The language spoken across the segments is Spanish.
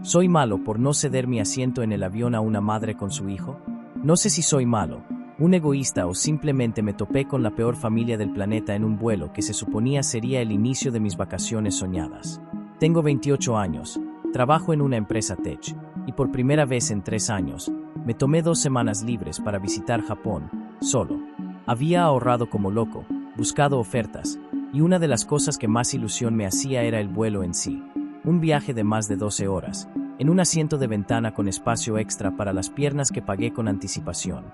¿Soy malo por no ceder mi asiento en el avión a una madre con su hijo? No sé si soy malo, un egoísta o simplemente me topé con la peor familia del planeta en un vuelo que se suponía sería el inicio de mis vacaciones soñadas. Tengo 28 años, trabajo en una empresa tech, y por primera vez en 3 años, me tomé 2 semanas libres para visitar Japón, solo. Había ahorrado como loco, buscado ofertas, y una de las cosas que más ilusión me hacía era el vuelo en sí. Un viaje de más de 12 horas, en un asiento de ventana con espacio extra para las piernas que pagué con anticipación.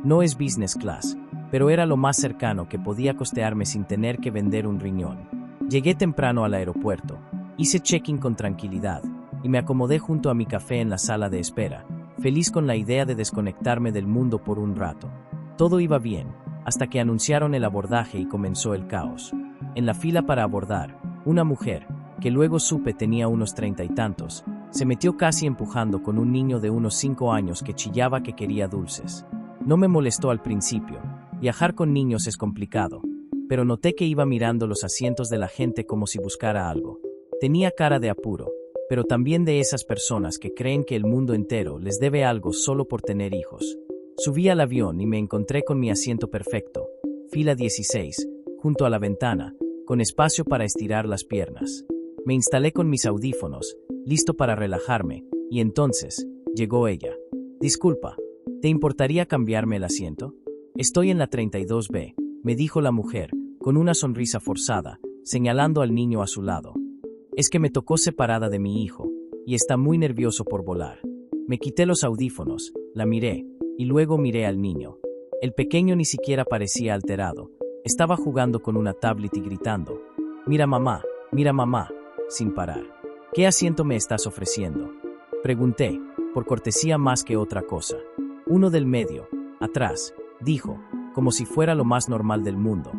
No es business class, pero era lo más cercano que podía costearme sin tener que vender un riñón. Llegué temprano al aeropuerto, hice check-in con tranquilidad, y me acomodé junto a mi café en la sala de espera, feliz con la idea de desconectarme del mundo por un rato. Todo iba bien, hasta que anunciaron el abordaje y comenzó el caos. En la fila para abordar, una mujer, que luego supe tenía unos 30 y tantos, se metió casi empujando con un niño de unos 5 años que chillaba que quería dulces. No me molestó al principio, viajar con niños es complicado, pero noté que iba mirando los asientos de la gente como si buscara algo. Tenía cara de apuro, pero también de esas personas que creen que el mundo entero les debe algo solo por tener hijos. Subí al avión y me encontré con mi asiento perfecto, fila 16, junto a la ventana, con espacio para estirar las piernas. Me instalé con mis audífonos, listo para relajarme, y entonces, llegó ella. Disculpa, ¿te importaría cambiarme el asiento? Estoy en la 32B, me dijo la mujer, con una sonrisa forzada, señalando al niño a su lado. Es que me tocó separada de mi hijo, y está muy nervioso por volar. Me quité los audífonos, la miré, y luego miré al niño. El pequeño ni siquiera parecía alterado, estaba jugando con una tablet y gritando, mira mamá, sin parar. ¿Qué asiento me estás ofreciendo? Pregunté, por cortesía más que otra cosa. Uno del medio, atrás, dijo, como si fuera lo más normal del mundo.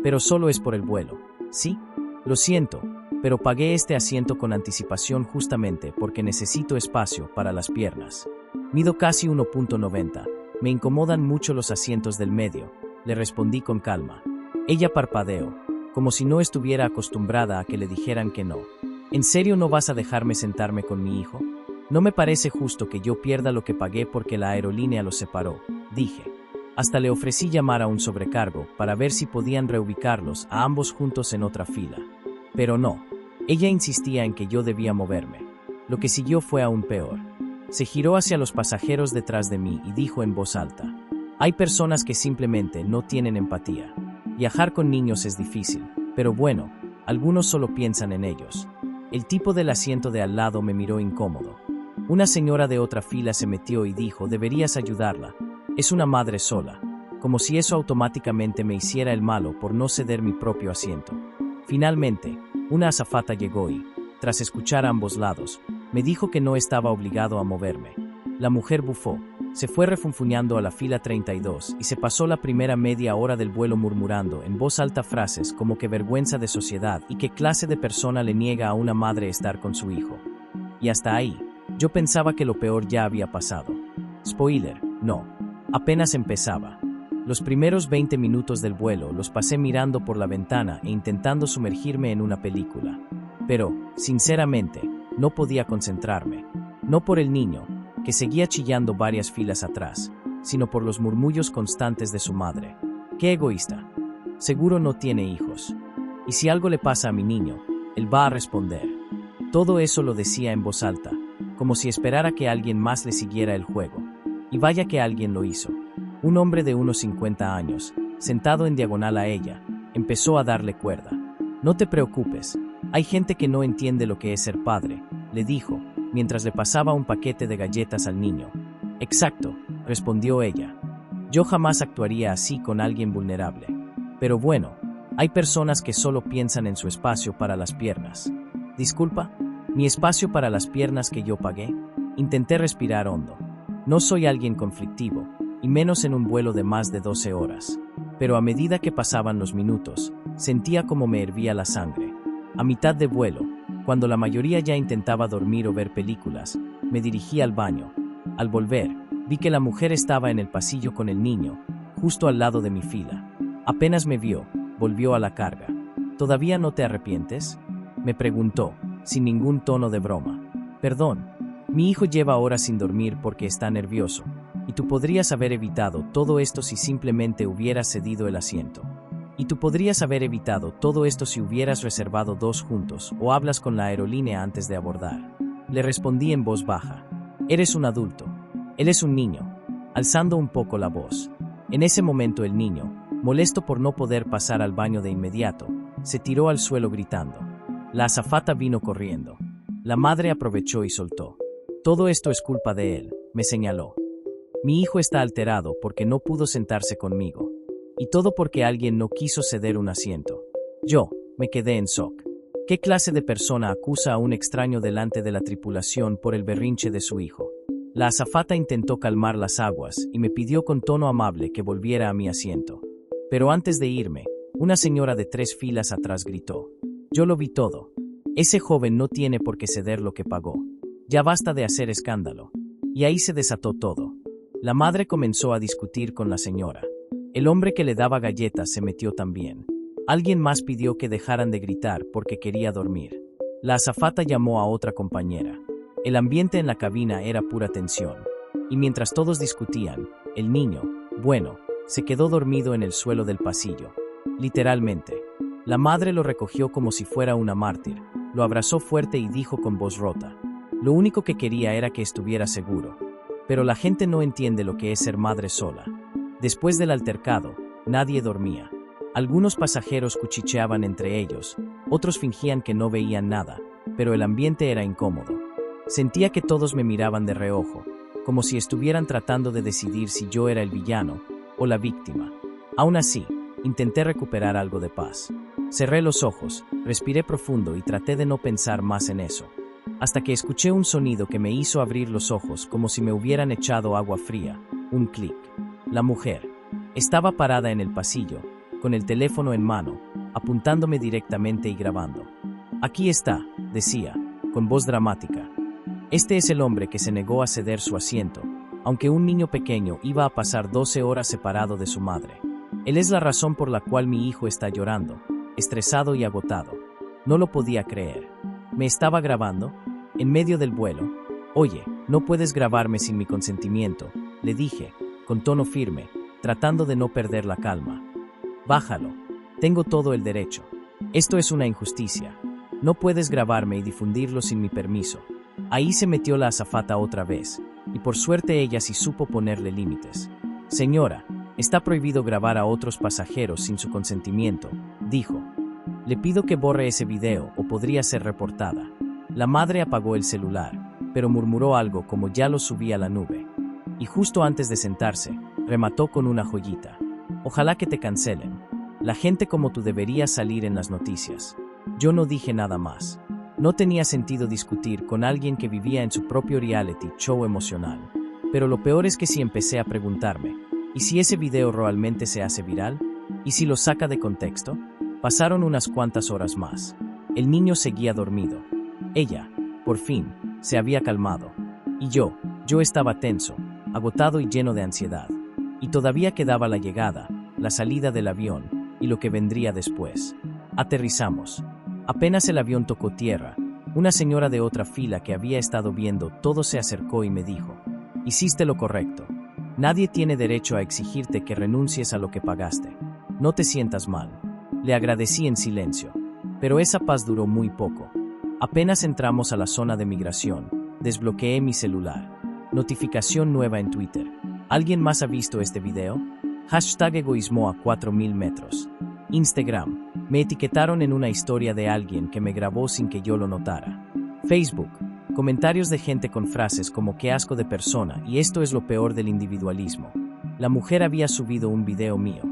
Pero solo es por el vuelo, ¿sí? Lo siento, pero pagué este asiento con anticipación justamente porque necesito espacio para las piernas. Mido casi 1.90, me incomodan mucho los asientos del medio, le respondí con calma. Ella parpadeó, como si no estuviera acostumbrada a que le dijeran que no. ¿En serio no vas a dejarme sentarme con mi hijo? No me parece justo que yo pierda lo que pagué porque la aerolínea los separó, dije. Hasta le ofrecí llamar a un sobrecargo para ver si podían reubicarlos a ambos juntos en otra fila. Pero no. Ella insistía en que yo debía moverme. Lo que siguió fue aún peor. Se giró hacia los pasajeros detrás de mí y dijo en voz alta: hay personas que simplemente no tienen empatía. Viajar con niños es difícil, pero bueno, algunos solo piensan en ellos. El tipo del asiento de al lado me miró incómodo. Una señora de otra fila se metió y dijo: deberías ayudarla. Es una madre sola. Como si eso automáticamente me hiciera el malo por no ceder mi propio asiento. Finalmente, una azafata llegó y, tras escuchar a ambos lados, me dijo que no estaba obligado a moverme. La mujer bufó, se fue refunfuñando a la fila 32 y se pasó la primera media hora del vuelo murmurando en voz alta frases como que vergüenza de sociedad y qué clase de persona le niega a una madre estar con su hijo. Y hasta ahí, yo pensaba que lo peor ya había pasado. Spoiler, no. Apenas empezaba. Los primeros 20 minutos del vuelo los pasé mirando por la ventana e intentando sumergirme en una película. Pero, sinceramente, no podía concentrarme. No por el niño, que seguía chillando varias filas atrás, sino por los murmullos constantes de su madre. ¡Qué egoísta! Seguro no tiene hijos. Y si algo le pasa a mi niño, él va a responder. Todo eso lo decía en voz alta, como si esperara que alguien más le siguiera el juego. Y vaya que alguien lo hizo. Un hombre de unos 50 años, sentado en diagonal a ella, empezó a darle cuerda. No te preocupes, hay gente que no entiende lo que es ser padre, le dijo, mientras le pasaba un paquete de galletas al niño. Exacto, respondió ella. Yo jamás actuaría así con alguien vulnerable. Pero bueno, hay personas que solo piensan en su espacio para las piernas. Disculpa, ¿mi espacio para las piernas que yo pagué? Intenté respirar hondo. No soy alguien conflictivo, y menos en un vuelo de más de 12 horas. Pero a medida que pasaban los minutos, sentía como me hervía la sangre. A mitad de vuelo, cuando la mayoría ya intentaba dormir o ver películas, me dirigí al baño. Al volver, vi que la mujer estaba en el pasillo con el niño, justo al lado de mi fila. Apenas me vio, volvió a la carga. ¿Todavía no te arrepientes?, me preguntó, sin ningún tono de broma. Perdón, Mi hijo lleva horas sin dormir porque está nervioso, y tú podrías haber evitado todo esto si simplemente hubieras cedido el asiento. Y tú podrías haber evitado todo esto si hubieras reservado dos juntos o hablas con la aerolínea antes de abordar. Le respondí en voz baja. Eres un adulto. Él es un niño, alzando un poco la voz. En ese momento el niño, molesto por no poder pasar al baño de inmediato, se tiró al suelo gritando. La azafata vino corriendo. La madre aprovechó y soltó. Todo esto es culpa de él, me señaló. Mi hijo está alterado porque no pudo sentarse conmigo. Y todo porque alguien no quiso ceder un asiento. Yo, me quedé en shock. ¿Qué clase de persona acusa a un extraño delante de la tripulación por el berrinche de su hijo? La azafata intentó calmar las aguas y me pidió con tono amable que volviera a mi asiento. Pero antes de irme, una señora de 3 filas atrás gritó. Yo lo vi todo. Ese joven no tiene por qué ceder lo que pagó. Ya basta de hacer escándalo. Y ahí se desató todo. La madre comenzó a discutir con la señora. El hombre que le daba galletas se metió también. Alguien más pidió que dejaran de gritar porque quería dormir. La azafata llamó a otra compañera. El ambiente en la cabina era pura tensión. Y mientras todos discutían, el niño, bueno, se quedó dormido en el suelo del pasillo. Literalmente. La madre lo recogió como si fuera una mártir, lo abrazó fuerte y dijo con voz rota. Lo único que quería era que estuviera seguro. Pero la gente no entiende lo que es ser madre sola. Después del altercado, nadie dormía. Algunos pasajeros cuchicheaban entre ellos, otros fingían que no veían nada, pero el ambiente era incómodo. Sentía que todos me miraban de reojo, como si estuvieran tratando de decidir si yo era el villano o la víctima. Aún así, intenté recuperar algo de paz. Cerré los ojos, respiré profundo y traté de no pensar más en eso. Hasta que escuché un sonido que me hizo abrir los ojos como si me hubieran echado agua fría, un clic. La mujer estaba parada en el pasillo, con el teléfono en mano, apuntándome directamente y grabando. Aquí está, decía, con voz dramática. Este es el hombre que se negó a ceder su asiento, aunque un niño pequeño iba a pasar 12 horas separado de su madre. Él es la razón por la cual mi hijo está llorando, estresado y agotado. No lo podía creer. ¿Me estaba grabando? En medio del vuelo. Oye, no puedes grabarme sin mi consentimiento, le dije, con tono firme, tratando de no perder la calma. Bájalo. Tengo todo el derecho. Esto es una injusticia. No puedes grabarme y difundirlo sin mi permiso. Ahí se metió la azafata otra vez, y por suerte ella sí supo ponerle límites. Señora, está prohibido grabar a otros pasajeros sin su consentimiento, dijo. Le pido que borre ese video o podría ser reportada. La madre apagó el celular, pero murmuró algo como ya lo subí a la nube. Y justo antes de sentarse, remató con una joyita. Ojalá que te cancelen. La gente como tú debería salir en las noticias. Yo no dije nada más. No tenía sentido discutir con alguien que vivía en su propio reality show emocional. Pero lo peor es que si empecé a preguntarme, ¿y si ese video realmente se hace viral? ¿Y si lo saca de contexto? Pasaron unas cuantas horas más. El niño seguía dormido. Ella, por fin, se había calmado. Y yo estaba tenso, agotado y lleno de ansiedad. Y todavía quedaba la llegada, la salida del avión, y lo que vendría después. Aterrizamos. Apenas el avión tocó tierra, una señora de otra fila que había estado viendo todo se acercó y me dijo, hiciste lo correcto. Nadie tiene derecho a exigirte que renuncies a lo que pagaste. No te sientas mal. Le agradecí en silencio. Pero esa paz duró muy poco. Apenas entramos a la zona de migración, desbloqueé mi celular. Notificación nueva en Twitter. ¿Alguien más ha visto este video? #egoísmo a 4000 metros. Instagram. Me etiquetaron en una historia de alguien que me grabó sin que yo lo notara. Facebook. Comentarios de gente con frases como qué asco de persona y esto es lo peor del individualismo. La mujer había subido un video mío.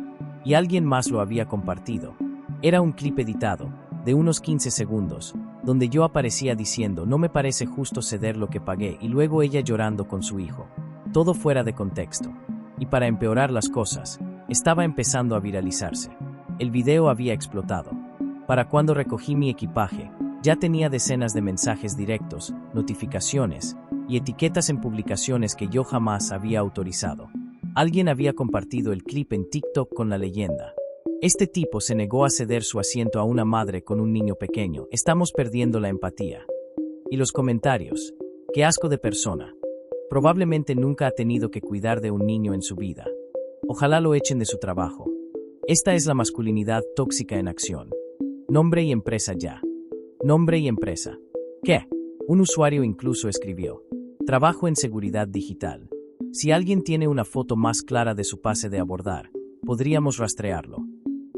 Y alguien más lo había compartido. Era un clip editado, de unos 15 segundos, donde yo aparecía diciendo no me parece justo ceder lo que pagué y luego ella llorando con su hijo. Todo fuera de contexto. Y para empeorar las cosas, estaba empezando a viralizarse. El video había explotado. Para cuando recogí mi equipaje, ya tenía decenas de mensajes directos, notificaciones y etiquetas en publicaciones que yo jamás había autorizado. Alguien había compartido el clip en TikTok con la leyenda. Este tipo se negó a ceder su asiento a una madre con un niño pequeño. Estamos perdiendo la empatía. Y los comentarios. Qué asco de persona. Probablemente nunca ha tenido que cuidar de un niño en su vida. Ojalá lo echen de su trabajo. Esta es la masculinidad tóxica en acción. Nombre y empresa ya. Nombre y empresa. ¿Qué? Un usuario incluso escribió: trabajo en seguridad digital. Si alguien tiene una foto más clara de su pase de abordar, podríamos rastrearlo.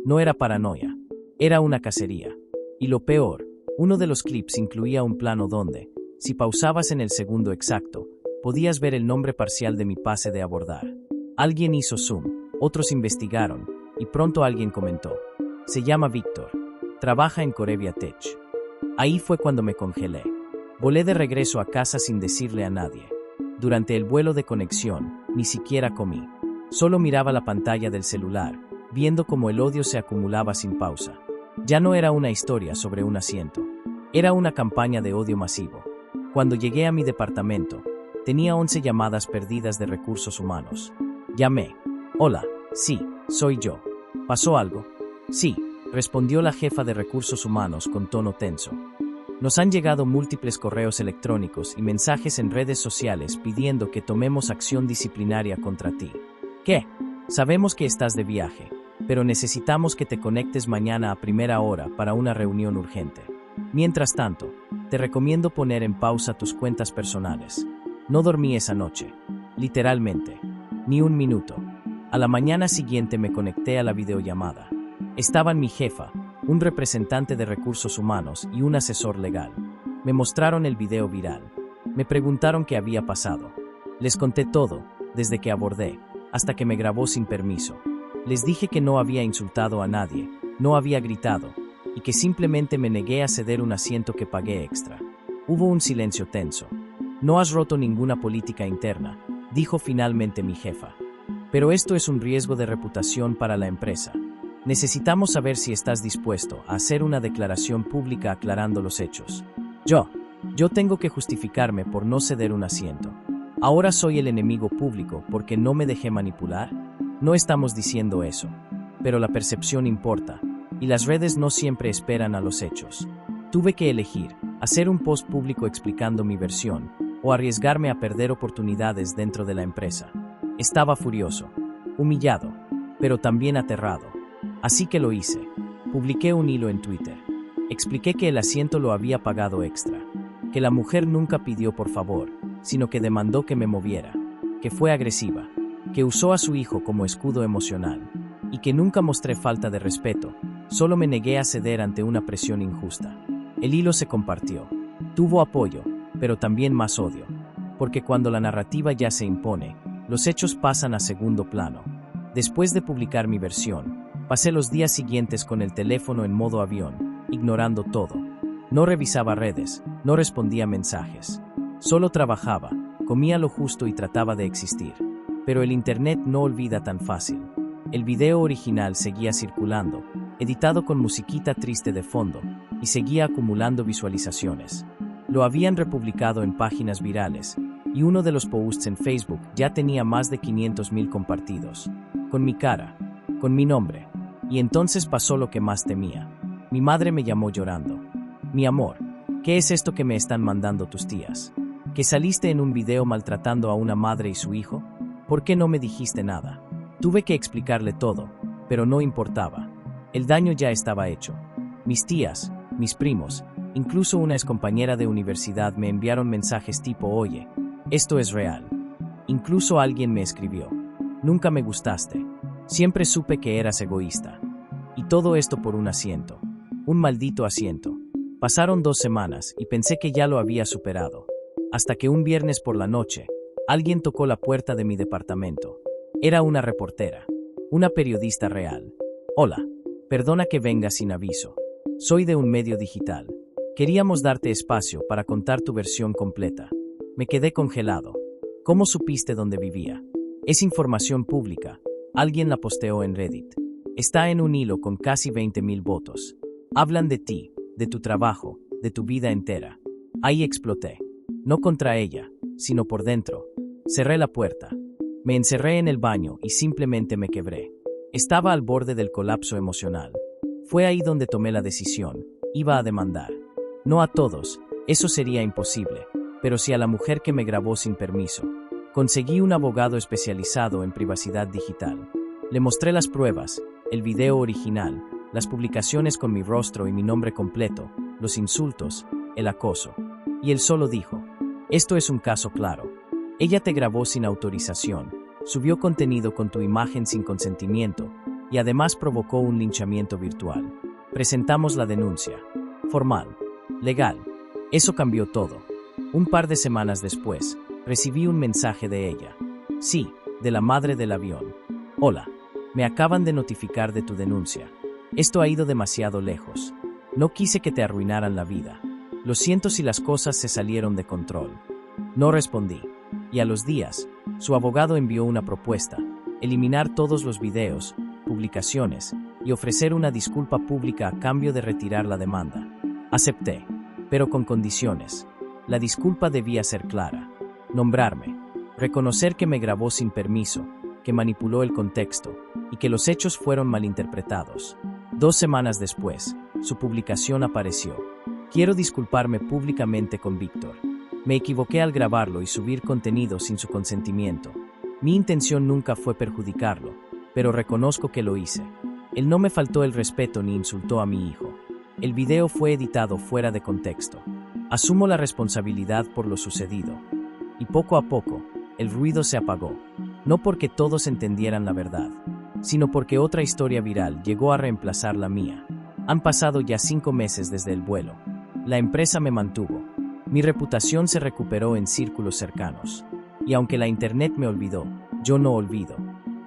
No era paranoia. Era una cacería. Y lo peor, uno de los clips incluía un plano donde, si pausabas en el segundo exacto, podías ver el nombre parcial de mi pase de abordar. Alguien hizo zoom, otros investigaron, y pronto alguien comentó: se llama Víctor. Trabaja en Corevia Tech. Ahí fue cuando me congelé. Volé de regreso a casa sin decirle a nadie. Durante el vuelo de conexión, ni siquiera comí. Solo miraba la pantalla del celular, viendo cómo el odio se acumulaba sin pausa. Ya no era una historia sobre un asiento. Era una campaña de odio masivo. Cuando llegué a mi departamento, tenía 11 llamadas perdidas de recursos humanos. Llamé. Hola, sí, soy yo. ¿Pasó algo? Sí, respondió la jefa de recursos humanos con tono tenso. Nos han llegado múltiples correos electrónicos y mensajes en redes sociales pidiendo que tomemos acción disciplinaria contra ti. ¿Qué? Sabemos que estás de viaje, pero necesitamos que te conectes mañana a primera hora para una reunión urgente. Mientras tanto, te recomiendo poner en pausa tus cuentas personales. No dormí esa noche. Literalmente. Ni un minuto. A la mañana siguiente me conecté a la videollamada. Estaban mi jefa, un representante de recursos humanos y un asesor legal. Me mostraron el video viral. Me preguntaron qué había pasado. Les conté todo, desde que abordé, hasta que me grabó sin permiso. Les dije que no había insultado a nadie, no había gritado, y que simplemente me negué a ceder un asiento que pagué extra. Hubo un silencio tenso. No has roto ninguna política interna, dijo finalmente mi jefa. Pero esto es un riesgo de reputación para la empresa. Necesitamos saber si estás dispuesto a hacer una declaración pública aclarando los hechos. Yo tengo que justificarme por no ceder un asiento. ¿Ahora soy el enemigo público porque no me dejé manipular? No estamos diciendo eso. Pero la percepción importa, y las redes no siempre esperan a los hechos. Tuve que elegir, hacer un post público explicando mi versión, o arriesgarme a perder oportunidades dentro de la empresa. Estaba furioso, humillado, pero también aterrado. Así que lo hice. Publiqué un hilo en Twitter. Expliqué que el asiento lo había pagado extra, que la mujer nunca pidió por favor, sino que demandó que me moviera, que fue agresiva, que usó a su hijo como escudo emocional, y que nunca mostré falta de respeto, solo me negué a ceder ante una presión injusta. El hilo se compartió. Tuvo apoyo, pero también más odio, porque cuando la narrativa ya se impone, los hechos pasan a segundo plano. Después de publicar mi versión, pasé los días siguientes con el teléfono en modo avión, ignorando todo. No revisaba redes, no respondía mensajes. Solo trabajaba, comía lo justo y trataba de existir. Pero el internet no olvida tan fácil. El video original seguía circulando, editado con musiquita triste de fondo, y seguía acumulando visualizaciones. Lo habían republicado en páginas virales, y uno de los posts en Facebook ya tenía más de 500,000 compartidos. Con mi cara, con mi nombre. Y entonces pasó lo que más temía. Mi madre me llamó llorando. Mi amor, ¿qué es esto que me están mandando tus tías? ¿Que saliste en un video maltratando a una madre y su hijo? ¿Por qué no me dijiste nada? Tuve que explicarle todo, pero no importaba. El daño ya estaba hecho. Mis tías, mis primos, incluso una excompañera de universidad me enviaron mensajes tipo: oye, esto es real. Incluso alguien me escribió: nunca me gustaste. Siempre supe que eras egoísta. Y todo esto por un asiento. Un maldito asiento. Pasaron 2 semanas y pensé que ya lo había superado. Hasta que un viernes por la noche, alguien tocó la puerta de mi departamento. Era una reportera. Una periodista real. Hola. Perdona que venga sin aviso. Soy de un medio digital. Queríamos darte espacio para contar tu versión completa. Me quedé congelado. ¿Cómo supiste dónde vivía? Es información pública. Alguien la posteó en Reddit. Está en un hilo con casi 20,000 votos. Hablan de ti, de tu trabajo, de tu vida entera. Ahí exploté. No contra ella, sino por dentro. Cerré la puerta. Me encerré en el baño y simplemente me quebré. Estaba al borde del colapso emocional. Fue ahí donde tomé la decisión. Iba a demandar. No a todos, eso sería imposible. pero sí a la mujer que me grabó sin permiso. Conseguí un abogado especializado en privacidad digital. Le mostré las pruebas, el video original, las publicaciones con mi rostro y mi nombre completo, los insultos, el acoso. Y él solo dijo: esto es un caso claro. Ella te grabó sin autorización, subió contenido con tu imagen sin consentimiento y además provocó un linchamiento virtual. Presentamos la denuncia. Formal. Legal. Eso cambió todo. Un par de semanas después, recibí un mensaje de ella. Sí, de la madre del avión. Hola. Me acaban de notificar de tu denuncia. Esto ha ido demasiado lejos. No quise que te arruinaran la vida. Lo siento si las cosas se salieron de control. No respondí. Y a los días, su abogado envió una propuesta: eliminar todos los videos, publicaciones y ofrecer una disculpa pública a cambio de retirar la demanda. Acepté, pero con condiciones. La disculpa debía ser clara: nombrarme, reconocer que me grabó sin permiso, que manipuló el contexto y que los hechos fueron malinterpretados. 2 semanas después, su publicación apareció: quiero disculparme públicamente con Víctor. Me equivoqué al grabarlo y subir contenido sin su consentimiento. Mi intención nunca fue perjudicarlo, pero reconozco que lo hice. Él no me faltó el respeto ni insultó a mi hijo. El video fue editado fuera de contexto. Asumo la responsabilidad por lo sucedido. Y poco a poco, el ruido se apagó. No porque todos entendieran la verdad, sino porque otra historia viral llegó a reemplazar la mía. Han pasado ya 5 meses desde el vuelo. La empresa me mantuvo. Mi reputación se recuperó en círculos cercanos. Y aunque la internet me olvidó, yo no olvido.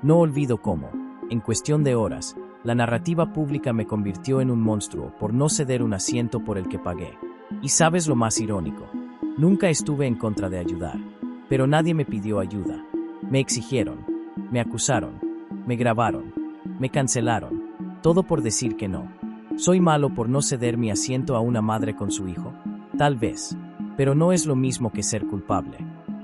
No olvido cómo, en cuestión de horas, la narrativa pública me convirtió en un monstruo por no ceder un asiento por el que pagué. Y sabes lo más irónico, nunca estuve en contra de ayudar, pero nadie me pidió ayuda. Me exigieron, me acusaron, me grabaron, me cancelaron, todo por decir que no. ¿Soy malo por no ceder mi asiento a una madre con su hijo? Tal vez, pero no es lo mismo que ser culpable.